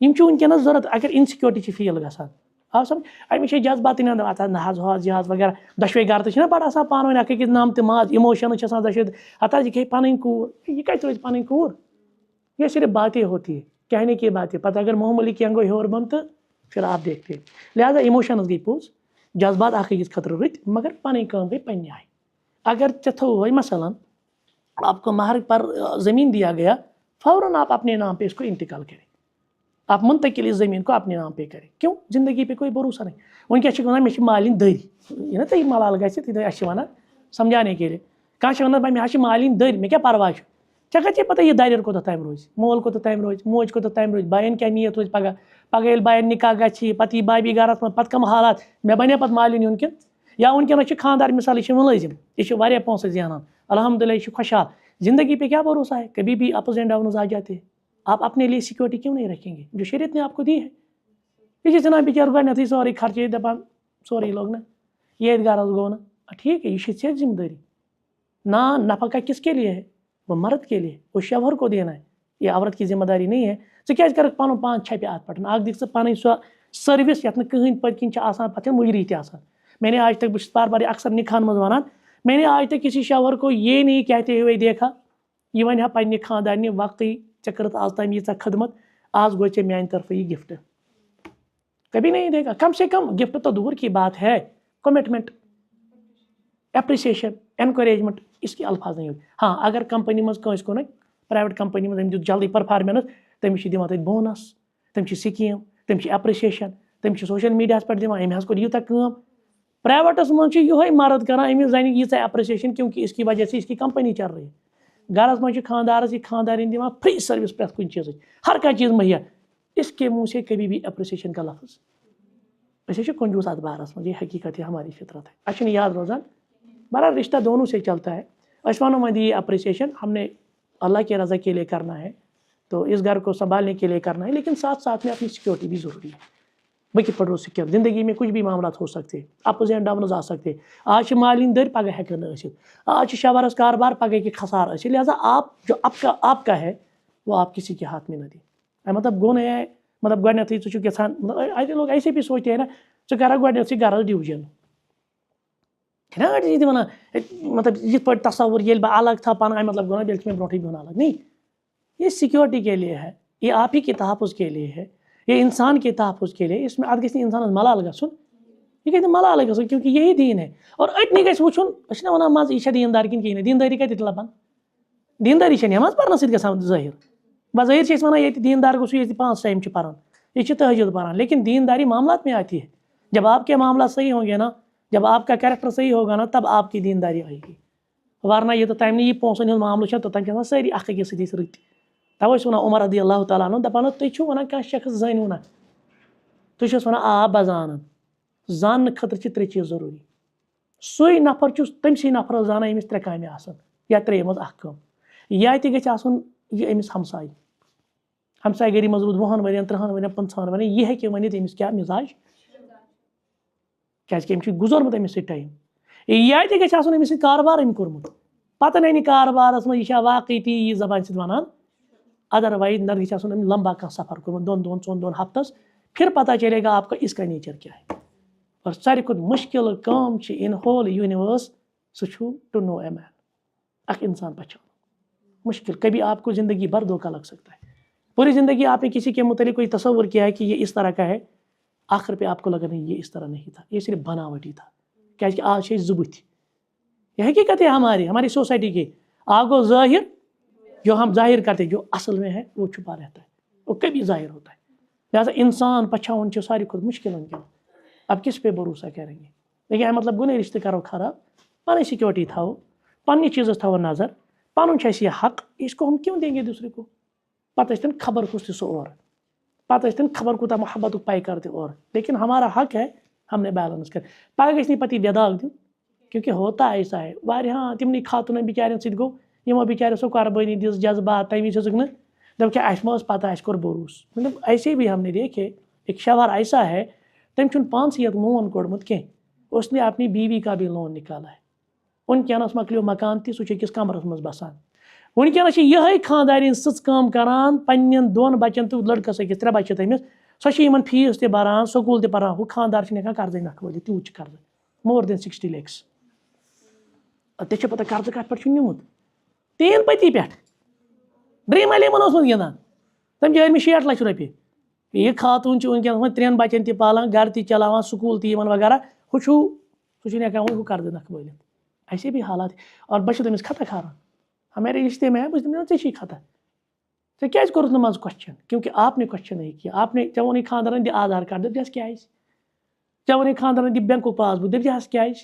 یِم چھِ وٕنکٮ۪نس ضوٚرتھ اگر انسیکیورٹی چھِ فیل گژھان آو سمجھ أمِس چھِ جذبات نہ حظ ہُہ حظ یہِ حظ وغیرہ دۄشوے گرٕ تہِ چھِنہ بَڑٕ آسان پانہٕ ؤنۍ اکھ أکِس نامتہِ ماز اِموشنٕز چھِ آسان دۄشوے ہتہٕ حظ یہِ کھیٚیہِ پنٕنۍ کوٗر یہِ کَتہِ روزِ پنٕنۍ کوٗر یہ صرف باتیں ہوتی ہے کہنے کی باتیں پتہٕ اگر معموٗلی کینٛہہ گوٚو ہیوٚر بۄن تہٕ پھر آپ دیکھتے لہٰذا اِموشنٕز گٔے پوٚز جذبات اکھ أکِس خٲطرٕ رٕتۍ مگر پنٕنۍ کٲم گٔے پننہِ آیہِ. اگر ژےٚ تھوٚوُے مثلاً آپ کو مہر پر زمین دیا گیا فوراً آپ اپنے نام پہ اس کو انتقال کریں آپ منتقل اس زمین کو اپنے نام پہ کریں کیوں زندگی پہ کوئی بھروسہ نہیں. وٕنکٮ۪س چھِ وَنان مےٚ چھِ مالِنۍ دٔرۍ یہِ نا تۄہہِ ملال گژھِ تہِ اَسہِ چھِ وَنان سمجھانے کے لیے کانٛہہ چھِ وَنان مےٚ حظ چھِ مالِنۍ دٔرۍ مےٚ کیٛاہ پرواے چھُ ژےٚ کَتہِ چھےٚ پتہ یہِ دَرٮ۪ر کوٗتاہ ٹایم روزِ مول کوٗتاہ ٹایم روزِ موج کوٗتاہ ٹایم روزِ بایَن کیٛاہ نیت روزِ پگاہ ییٚلہِ بایَن نِکاح گژھِ پتہٕ یی بابی گرس منٛز پتہٕ کَم حالات مےٚ بَنیا پتہٕ مالِنۍ یُن کِنہٕ یا وٕنکٮ۪نس چھِ خانٛدار مِثال یہِ چھِ مُلٲزِم یہِ چھِ واریاہ پونٛسہٕ زینان الحمدللہ یہِ چھُ خۄشحال زندگی پہ کیا بھروسہ ہے کبھی بھی اپز اینڈ ڈاؤنز آ جاتے ہیں آپ اپنے لیے سیکورٹی کیوں نہیں رکھیں گے جو شریعت نے آپ کو دی ہے. یہِ چھِ ژھٕنان بِچار گۄڈنٮ۪تھٕے سورُے خرچٲیِتھ دَپان سورُے لوٚگ نا ییٚتھۍ گرس گوٚو نہٕ ٹھیک ہے یہ ژےٚ ذمہ دٲری نا نفقہ کس کے لیے ہے وہ مرد کے لیے وہ شوہر کو دینا ہے یہ عورت کی ذمہ داری نہیں ہے. ژٕ کیٛازِ کَرکھ پَنُن پان چھَپہِ اَتھ پٮ۪ٹھ اکھ دِکھ ژٕ پَنٕنۍ سۄ سٔروِس یَتھ نہٕ کٕہٕنۍ پٔتۍ کِنۍ چھِ آسان پَتہٕ چھَنہٕ مُجری تہِ آسان. میں نے آج تک بہٕ چھُس بار بار اکثر نِکاحن منٛز وَنان میں نے آج تک کسی شوہر کو یہ نہیں کہتے ہوئے دیکھا یہِ وَنہِ ہا پنٛنہِ خانٛدارنہِ وقتٕے ژےٚ کٔرٕتھ آز تام ییٖژاہ خدمت آز گوٚو ژےٚ میٛانہِ طرفہٕ یہِ گفٹ کبھی نہیں دے گا. کم سے کم گفٹ تو دور کی بات ہے کمٹمنٹ اپریسیشن انکریجمنٹ اس کے الفاظ نہیں ہوتے. ہاں اگر کمپنی منٛز کٲنٛسہِ کوٚر نا پرٛایویٹ کمپنی منٛز أمۍ دیُت جلدی پٔرفارمٮ۪نٕس تٔمِس چھِ دِوان تَتہِ بونس تٔمِس چھِ سکیٖم تٔمِس چھِ اپرِسیشن تٔمِس چھِ سوشل میٖڈیاہس پٮ۪ٹھ دِوان أمۍ حظ کوٚر یوٗتاہ کٲم. پرٛایویٹس منٛز چھُ یِہوے مرد کران أمِس زَنہِ ییٖژاہ اپرِسیشن کیونکہِ اس کی وجہ سے اس کی کمپنی چل رہی ہے. گرس منٛز چھِ خانٛدارس یہِ خانٛدارِنۍ دِوان فری سٔروِس پرٛٮ۪تھ کُنہِ چیٖزٕچ ہر کانٛہہ چیٖز مہیا اس کے منہ سے کبھی بھی اپریسیشن کا لفظ أسۍ چھِ کنجوٗس اتھ بارس منٛز یہ حقیقت ہے ہماری فطرت ہے اَسہِ چھُنہٕ یاد روزان. بہرحال رشتہ دونوں سے چلتا ہے أسۍ وَنو وۄنۍ یہ اپریسیشن ہم نے اللہ کے رضا کے لیے کرنا ہے تو اس گھر کو سنبھالنے کے لیے کرنا ہے لیکن ساتھ ساتھ میں اپنی سیکورٹی بھی ضروری ہے. بہٕ کِتھ پٲٹھۍ روزٕ سِکیور زندگی میں کچھ بھی معاملات ہو سکتے اپز اینڈ ڈاؤنز آ سکتے آج چھِ مالِنۍ دٔرۍ پگاہ ہٮ۪کن نہٕ ٲسِتھ آج چھِ شوہرس کاربار پگاہ ہیٚکہِ خسارٕ ٲسِتھ لہٰذا آپ جو آپ کا ہے وہ آپ کسی کے ہاتھ میں نہ دیں. مطلب گوٚو نہٕ مطلب گۄڈنٮ۪تھٕے ژٕ چھُکھ یژھان اَتہِ لوگ ایسے بھی سوچتے ہے نا ژٕ کَرکھ گۄڈنٮ۪تھٕے گرس ڈِوجن چھِنہ أڑۍ یہِ تہِ وَنان مطلب یِتھ پٲٹھۍ تصوُر ییٚلہِ بہٕ الگ تھاو پَنُن اَمہِ مطلب گوٚو نا تیٚلہِ چھُ مےٚ برونٛٹھٕے بِہُن الگ نہیں یہ سیکورٹی کے لیے ہے یہ آپ ہی کے تحفظ کے لیے ہے یہ انسان کے تحفظ کے لیے اس میں اَتھ گژھِ نہٕ اِنسانَس ملال گژھُن یہِ گژھِ نہٕ ملالٕے گژھُن کیونکہِ یہی دیٖن ہے اور أتنی گژھِ وٕچھُن أسۍ چھِنہ وَنان منٛزٕ یہِ چھےٚ دیٖندار کِنہٕ کِہیٖنۍ نہٕ دیٖندٲری کَتہِ لَبان دیٖندٲری چھےٚ نٮ۪ماز پَرنہٕ سۭتۍ گژھان ظٲہِر بظٲہِر چھِ أسۍ وَنان ییٚتہِ دیٖندار گوٚژھ ییٚتہِ 5 ٹایم چھِ پَران یہِ چھِ تہجد پَران لیکن دیٖنداری معاملات میں آتی ہے جب آپ کے معاملات صحیح ہوں گے نا، جب آپ کا کیریکٹر صحیح ہوگا نا، تب آپ کی دینداری آئے گی. ورنہ یہ تو تمہیں یہ پونسن ہند معاملہ تو تم ساری اخ أکِس سۭتۍ رٕتۍ. توے ونان عمر رضی اللہ تعالیٰ عنہ دپان تُہۍ چھِو ونان کانٛہہ شخص زٲنِو نا، تُہۍ چھِس ونان آ بہٕ زانن. زاننہٕ خٲطرٕ چھِ ترٛےٚ چیٖز ضروٗری. سُے نفر چھُ تٔمسٕے نفرس زانان ییٚمِس ترٛےٚ کامہِ آسن یا ترٛیٚیہِ منٛز اکھ کٲم. یا تہِ گژھِ آسُن یہِ أمِس ہمساے، ہمساے گٔری منٛز روٗد 20 ؤرین 30 ؤرین 50 ؤرین، یہِ ہیٚکہِ ؤنِتھ أمِس کیٛاہ مِزاج، کیٛازِکہِ أمِس چھُ گُزورمُت أمِس سۭتۍ ٹایم. یا تہِ گژھِ آسُن أمِس سۭتۍ کاربار أمۍ کوٚرمُت، پتہٕ نَنہِ کاربارس منٛز یہِ چھا واقعی تی یہِ زبانہِ سۭتۍ ونان، ادروائز نتہٕ گژھِ آسُن أمۍ لمبا کانٛہہ سفر کوٚرمُت 2 دۄہن 4 دۄہن ہفتس، پھر پتہ چلے گا آپ کا اس کا نیچر کیا ہے. اور ساروی کھۄتہٕ مُشکل کٲم چھِ ان ہول یونیورس سُہ چھُ ٹو نو اے مین، اکھ انسان پہچان مشکل. کبھی آپ کو زندگی بھر دھوکہ لگ سکتا ہے، پوری زندگی آپ نے کسی کے متعلق کوئی تصور کیا ہے کہ یہ اس طرح کا ہے، آخر پہ آپ کو لگا نہیں یہ اس طرح نہیں تھا، یہ صرف بناوٹی تھا. کیا کہ آج ہے زبت، یہ حقیقت ہے ہماری سوسائٹی کی. آپ کو ظاہر جو ہم ظاہر کرتے جو اصل میں ہے وہ چھپا رہتا ہے، وہ کبھی ظاہر ہوتا ہے. لہٰذا انسان پچھاؤن چھُ ساروی کھۄتہٕ مشکل وٕنکٮ۪ن. اب کس پہ بھروسہ کریں گے؟ لیکن مطلب گوٚو نہٕ رشتہٕ کرو خراب، پنٕنۍ سیکورٹی تھاو، پننہِ چیٖزس تھاو نظر، پنُن چھُ اَسہِ یہ حق، اس کو ہم کیوں دیں گے دوسرے کو؟ پتہٕ ٲسۍتن خبر کُس تہِ سُہ اور، پتہٕ ٲسۍتن خبر کوٗتاہ محبتُک پیکار تہِ اور، لیکن ہمارا حق ہے ہم نے بیلنس کر. پگہہ گژھِ نہٕ پتہٕ یہِ بےٚداغ دیُن، کیونکہ ہوتا ایسا ہے واریاہن تِمنٕے خاتوٗنن بِچارٮ۪ن سۭتۍ گوٚو، یِمو بِچارٮ۪و سۄ قۄربٲنی دِژ جذبات، تمہِ وِزِ ہیٚژٕکھ نہٕ دپ کیا اَسہِ ما ٲس پتہ اَسہِ کوٚر بروس. مطلب ایسے بھی ہم نے دیکھے ایک شوہر ایسا ہے تٔمۍ چھُنہٕ پانسٕے یوت لون کوٚڑمُت کینٛہہ، اس نے اپنی بیوی کا بھی لون نکالا ہے. وٕنکٮ۪نس مۄکلیو مکان تہِ، سُہ چھُ أکِس کمرس منٛز بسان. وٕنکٮ۪نس چھِ یِہے خاندارٮ۪ن سٕژ کٲم کران پننٮ۪ن 2 بچن تہٕ لڑکس أکِس 3 بچہِ چھِ تٔمِس، سۄ چھِ یِمن فیٖس تہِ بران، سکوٗل تہِ پران. ہُہ خاندار چھِنہٕ ہٮ۪کان قرضے نکھٕ وٲلِتھ، تیوٗت چھُ قرضہٕ، مور دین 60 lakhs. ژےٚ چھِ پتہ قرضہٕ کتھ پٮ۪ٹھ چھُ نیوٗمُت؟ 3 پٔتی پٮ۪ٹھ. ڈریٖم الیوَن اوسمُت گِنٛدان، تٔمۍ چٲرۍ مےٚ 60 لچھ رۄپیہِ. یہ خاتوٗن چھِ وٕنکٮ۪نس وۄنۍ 3 بچن تہِ پالان، گرٕ تہِ چلاوان، سکوٗل تہِ یِوان وغیرہ. ہُہ چھُ سُہ چھُنہٕ ہٮ۪کان وۄنۍ ہُہ قرضہٕ نکھٕ وٲلِتھ. ایسے بھی حالات. اور بہٕ چھُس تٔمِس خطا کھاران، ہمارے رشتے میں ہے، بہٕ چھُس دپان ژےٚ چھی خطا، ژےٚ کیٛازِ کوٚرُتھ نہٕ منٛزٕ کوسچن؟ کیونکہ آپ نے کوسچن نہیں کیا. آپ نے ژےٚ ووٚنُے خاندارن دِ آدھار کارڈ، دپجس کیٛازِ؟ ژےٚ ووٚنُے خاندارن دِ بینکُک پاس بُک، دپجس کیٛازِ؟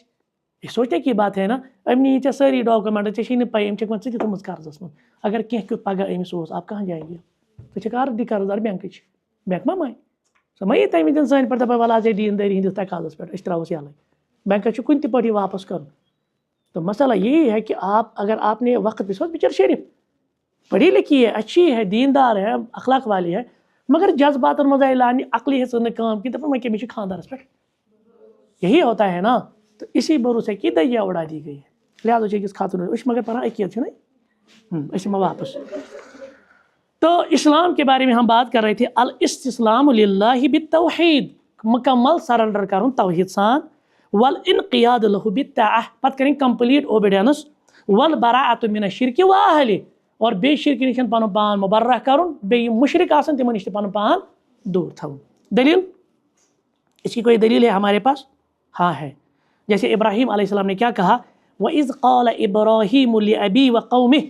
یہ سوچنے کی بات ہے نا. أمۍ نی ژےٚ سٲری ڈاکومنٹ، ژےٚ چھے نہٕ پاے أمۍ چھکھ وۄنۍ ژٕ تہِ تھٲومٕژ قرضس منٛز. اگر کینٛہہ کیُتھ پگہہ أمِس اوس، آپ کہاں جائیں گے؟ ژٕ چھکھ آلریڈی قرضدار بینکٕچ، بینک ما مانہِ. سۄ ما یی تمہِ وِزِ سٲنۍ پٲٹھۍ دپان وَلہٕ حظ ہے دیٖندٲری ہِنٛدِس تقاضس پٮ۪ٹھ أسۍ ترٛاووس یَلے. بینکس چھُ کُنہِ تہِ پٲٹھۍ یہِ واپس کرُن. تو مسئلہ یہی ہے کہ اگر آپ نے وقت پہ بچر شریف پڑھی لکھی ہے، اچھی ہے، دیندار ہے، اخلاق والی ہے، مگر جذبات منٛز آئی لانہِ، عقلی ہیٚژ نہٕ کٲم کینٛہہ، دپان وۄنۍ کٔمِس چھُ خاندارس پٮ۪ٹھ. یہی ہوتا ہے نا. تو اسی بھروسے کی دیا اڑا دی گئی ہے. لہٰذا چھِ أکِس خاتون أسۍ مگر پران عقیدت چھُنہ أسۍ یِمو واپس. تو اسلام کے بارے میں ہم بات کر رہے تھے. الاستسلام للہ بالتوحید، مکمل سرنڈر کرن توحید سان. والانقیاد لہ بالطاعہ، پتہ کریں کمپلیٹ اوبیڈینس. والبراءۃ من الشرک واہلہ، اور بے شرک نش پن پان مبرہ کرن، بیٚیہِ یِم مشرک آسن تمن نش پن پان دور تھاون. دلیل اس کی کوئی دلیل ہے ہمارے پاس؟ ہاں ہے. جیسے ابراہیم علیہ السلام نے کیا کہا، وَإِذْ قَالَ إِبْرَاهِيمُ لِأَبِيهِ وَقَوْمِهِ،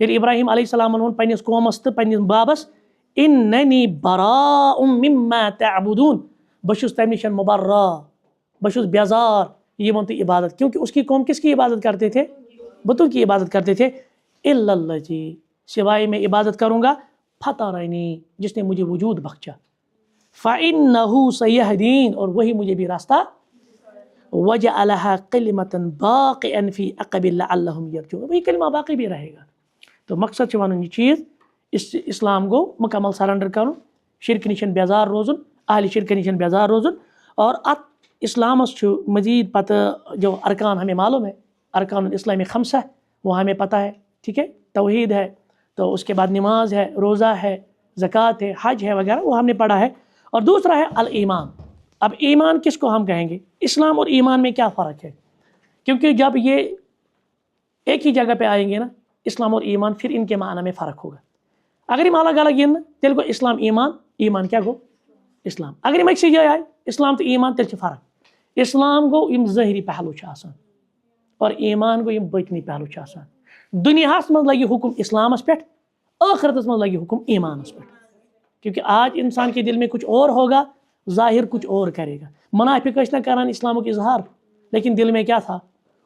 ییٚلہِ ابراہیم علیہ السلام ووٚن پننس قومس تہٕ پننس بابس، اِنَّنِي بَرَاءٌ مِمَّا تَعْبُدُونَ، بہٕ چھُس تمہِ نش مبرہ، بہٕ چھُس بیزار یِمن تہٕ عبادت. کیونکہ اس کی قوم کس کی عبادت کرتے تھے؟ بتوں کی عبادت کرتے تھے. إِلَّا الَّذِي، سوائے میں عبادت کروں گا، فطرنی، جس نے مجھے وجود بخشا. فإنه سيهدين، اور وہی مجھے بھی راستہ. وجعلها كلمة باقيا في عقب لعلهم يرجعون، وہی کلمہ باقی بھی رہے گا. تو مقصد چھ ونن یہ چیز، اسلام گو مکمل سرنڈر کرن، شرک نشن بیزار روزن، اہل شرک نشن بیزار روزن. اور ات اسلامس چھ مزید پتہ جو ارکان ہمیں معلوم ہے، ارکان الاسلام 5 وہ ہمیں پتہ ہے، ٹھیک ہے. توحید ہے، تو اس کے بعد نماز ہے، روزہ ہے، زکوٰۃ ہے، حج ہے وغیرہ، وہ ہم نے پڑھا ہے. اور دوسرا ہے الایمان. اب ایمان کس کو ہم کہیں گے؟ اسلام اور ایمان میں کیا فرق ہے؟ کیونکہ جب یہ ایک ہی جگہ پہ آئیں گے نا، اسلام اور ایمان، پھر ان کے معنی میں فرق ہوگا. اگر ہم الگ الگ ین تیل گو اسلام ایمان، ایمان کیا گو اسلام. اگر ہم اکسی جائے آئے اسلام تو ایمان، تیل چھ فرق. اسلام گو یم ظاہری پہلو چھ آسان، اور ایمان گو یم باطنی پہلو چھ آسان. دنیاہس مز لگی حکم اسلامس پہ، آخرتس مز لگی حکم ایمانس پہ. کیونکہ آج انسان کے دل میں کچھ اور ہوگا، ظاہر کچھ اور کرے گا. منافق ٲسۍ نہ کران اسلامک اظہار لیکن دل میں کیا تھا,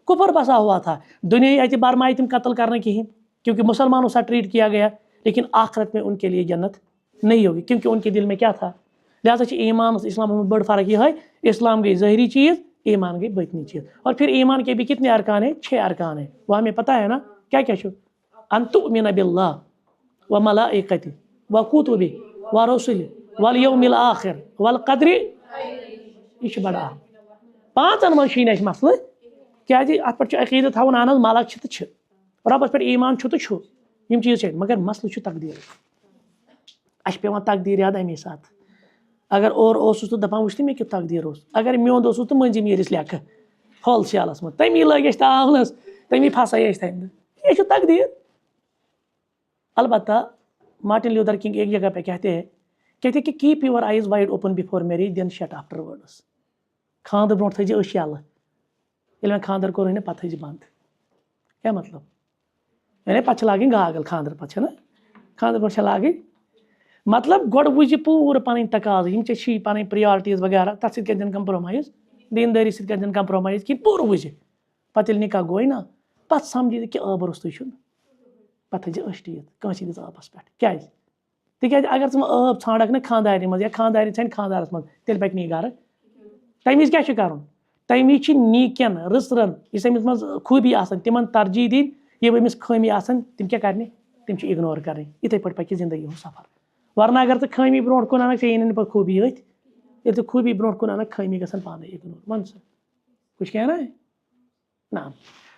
کفر بسا ہوا تھا. دنیائی اعتبار میں آئی تم قتل کرنے کہیں کیونکہ مسلمانوں سے ٹریٹ کیا گیا, لیکن آخرت میں ان کے لیے جنت نہیں ہوگی کیونکہ ان کے دل میں کیا تھا. لہٰذا ایمان اسلام میں بڑ فرق یہ ہے, اسلام گئی ظاہری چیز, ایمان گئی باطنی چیز. اور پھر ایمان کے بھی کتنے ارکان ہیں؟ 6 ارکان ہیں. وہ ہمیں پتہ ہے نا کیا کیا چھو, ان تؤمن باللہ وملائکتہ وکتبہ ورسلہ والیوم الآخر والقدر. یہ بڑا 5 منٛز چھُے مسئلہ کیازِ ات پٮ۪ٹھ چھُ عقیدہ تھاوُن اہن حظ ملک چھِ تہٕ چھِ, رۄبس پٮ۪ٹھ ایمان چھُ تہٕ چھُ, یِم چیٖز چھِ, مگر مسئلہ چھُ تقدیٖر. اَسہِ چھُ پیٚوان تقدیٖر یاد اَمے ساتہٕ. اگر اور اوسُس تہٕ دپان وٕچھ تہٕ مےٚ کیُتھ تقدیٖر اوس. اگر میوٚنٛد اوسُس تہٕ مٔنٛزِم نیرِس لیکھٕ ہول سیلس منٛز, تمی لٲگۍ أسۍ تاونس, تمی پھسٲے أسۍ تمہِ دۄہ. یہ چھُ تقدیٖر. البتہ مارٹن لیوتھر کنگ ایک جگہ پہ کہتے ہیں کہ keep your eyes wide open before marriage then shut afterwards. خاندر برونٛٹھ تھٲیزِ أچھ یلہٕ, ییٚلہِ مےٚ خاندر کوٚر پتہٕ تھٲیزِ بنٛد. کیٛاہ مطلب؟ یعنی پتہٕ چھِ لاگٕنۍ گاگل خاندر پتہٕ چھےٚ نا, خاندر برونٛٹھ چھےٚ لاگٕنۍ. مطلب گۄڈٕ وٕچھِ پوٗرٕ پنٕنۍ تقاضہٕ, یِم ژےٚ چھی پنٕنۍ پریارٹیٖز وغیرہ, تتھ سۭتۍ کٔرۍ زٮ۪ن کمپرومایز, دیندٲری سۭتۍ کٔرۍ زٮ۪ن کمپرومایز کِہیٖنۍ, پوٗرٕ وٕچھِ. پتہٕ ییٚلہِ نکاح گوٚوے نا, پتہٕ سمجھِ کہِ آبہٕ روٚستُے چھُنہٕ, پتہٕ تھٲیزِ أچھ ٹِیٖتھ کٲنٛسہِ ہِنٛدِس آبس پٮ۪ٹھ. کیٛازِ؟ تِکیٛازِ اگر ژٕ وۄنۍ آب ژھانڈکھ نا خاندارنہِ منٛز یا خاندارنہِ ژھانڈِ خاندارس منٛز, تیٚلہِ پکہِ نہٕ یہِ گرٕ. تمہِ وِزِ کیٛاہ چھُ کرُن؟ تمہِ وِزِ چھِ نیٖکٮ۪ن رٕژرن یُس أمِس منٛز خوٗبی آسان تِمن ترجیح دِنۍ, یِم أمِس خٲمی آسان تِم کیٛاہ کرنہِ, تِم چھِ اِگنور کرٕنۍ. یِتھٕے پٲٹھۍ پکہِ زندگی ہُنٛد سفر. ورنہ اگر ژٕ خٲمی برونٛٹھ کُن انکھ ژےٚ یی نہٕ پتہٕ خوٗبی أتھۍ. ییٚلہِ ژٕ خوٗبی برونٛٹھ کُن انکھ خٲمی گژھن پانے اِگنور. ون سا کچھ کہنا ہے نا.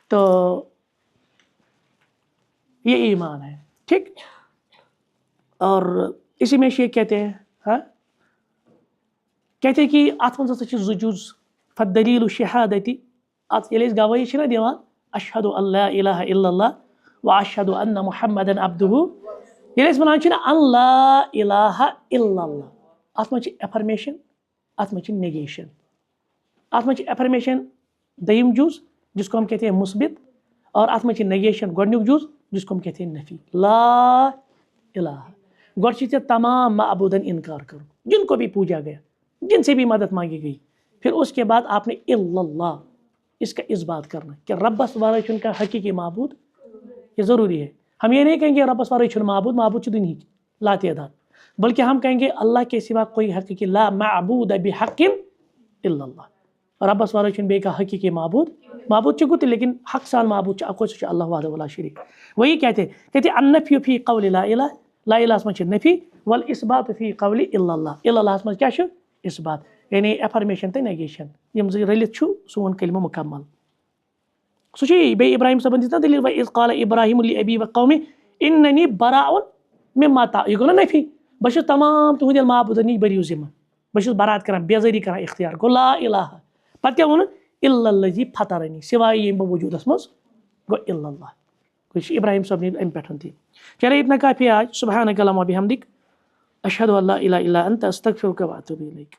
تو یہ ایمان ہے, ٹھیک. اور اسی میں شیخ کہتے ہیں, ہاں کہتے ہیں کہ اتھ منٛز ہسا چھِ 2 جُز. فالدلیل شہادتی, اتھ ییٚلہِ أسۍ گوٲہی چھِ نا دِوان, اشہدُ ان لا الہ الا اللہ واشہدُ ان محمدًا عبدہ, ییٚلہِ أسۍ ونان چھِ نا ان لا الہ الا اللہ, اتھ منٛز چھِ ایفرمیشن, اتھ منٛز چھِ نیگیشن. اتھ منٛز چھِ ایفرمیشن دوٚیِم جُز جس کو ہم کہتے ہیں مثبت, اور اتھ منٛز چھِ نیگیشن گۄڈنیُک جُز جس کو ہم کہتے ہیں نفی. لا الہ, گۄڈٕ چھِ ژےٚ تمام معبودن انکار کرُن, جن کو بھی پوجا گیا, جن سے بھی مدد مانگی گئی. پھر اس کے بعد آپ نے الا اللہ, اس کا اس بات کرنا کہ ربس ورائے چھُنہٕ کانٛہہ حقیقی معبود. یہ ضروری ہے. ہم یہ نہیں کہیں گے ربس ورائے چھُنہٕ معبود, معبود چھِ دنیا کی لا تعداد, بلکہ ہم کہیں گے اللہ کے سوا کوئی حقیقی لا معبود بحق الا اللہ. ربس ورائے چھُنہٕ بیٚیہِ کانٛہہ حقیقی معبود, معبود چھُ گوٚو لیکن حق سان معبود چھُ اکوے, سُہ چھُ اللہ وحدہ لا شریک. وہی کہتے النفی فی قول لا الہ, لا الہس منٛز چھِ نفی, والاثبات فی قول الا اللہ, الا اللہس منٛز کیٛاہ چھُ اثبات, یعنی ایفرمیشن تہٕ نیگیشن. یِم زٕ رٔلِتھ چھُ سون کلمہ مکمل. سُہ چھُ بیٚیہِ ابراہیم صٲبن دِژ نا دلیٖل وَإِذْ قَالَ إِبْرَاهِيمُ لِأَبِيهِ وَقَوْمِهِ إِنَّنِي بَرَاءٌ مِمَّا تَعْبُدُونَ. یہ گوٚو نا نفی, بہٕ چھُس تمام تُہنٛدٮ۪ن معبوٗدن نِش بٔرِو ذمہٕ, بہٕ چھُس برات کران, بیزٲری کران اختیار. گوٚو لا الہ. پتہٕ کیٛاہ ووٚنُن إِلَّا الَّذِي فَطَرَنِي, سوائے ییٚمۍ بہٕ وجوٗدس منٛز, گوٚو إِلَّا اللہ. گوٚو چھُ ابراہیم صٲب نِش امہِ پٮ۪ٹھ تہِ. چلے اتنا کافی آج. سبحانک اللہم وبحمدک, اشہدُ ان لا الہ الا انت استغفرک واتوب الیک.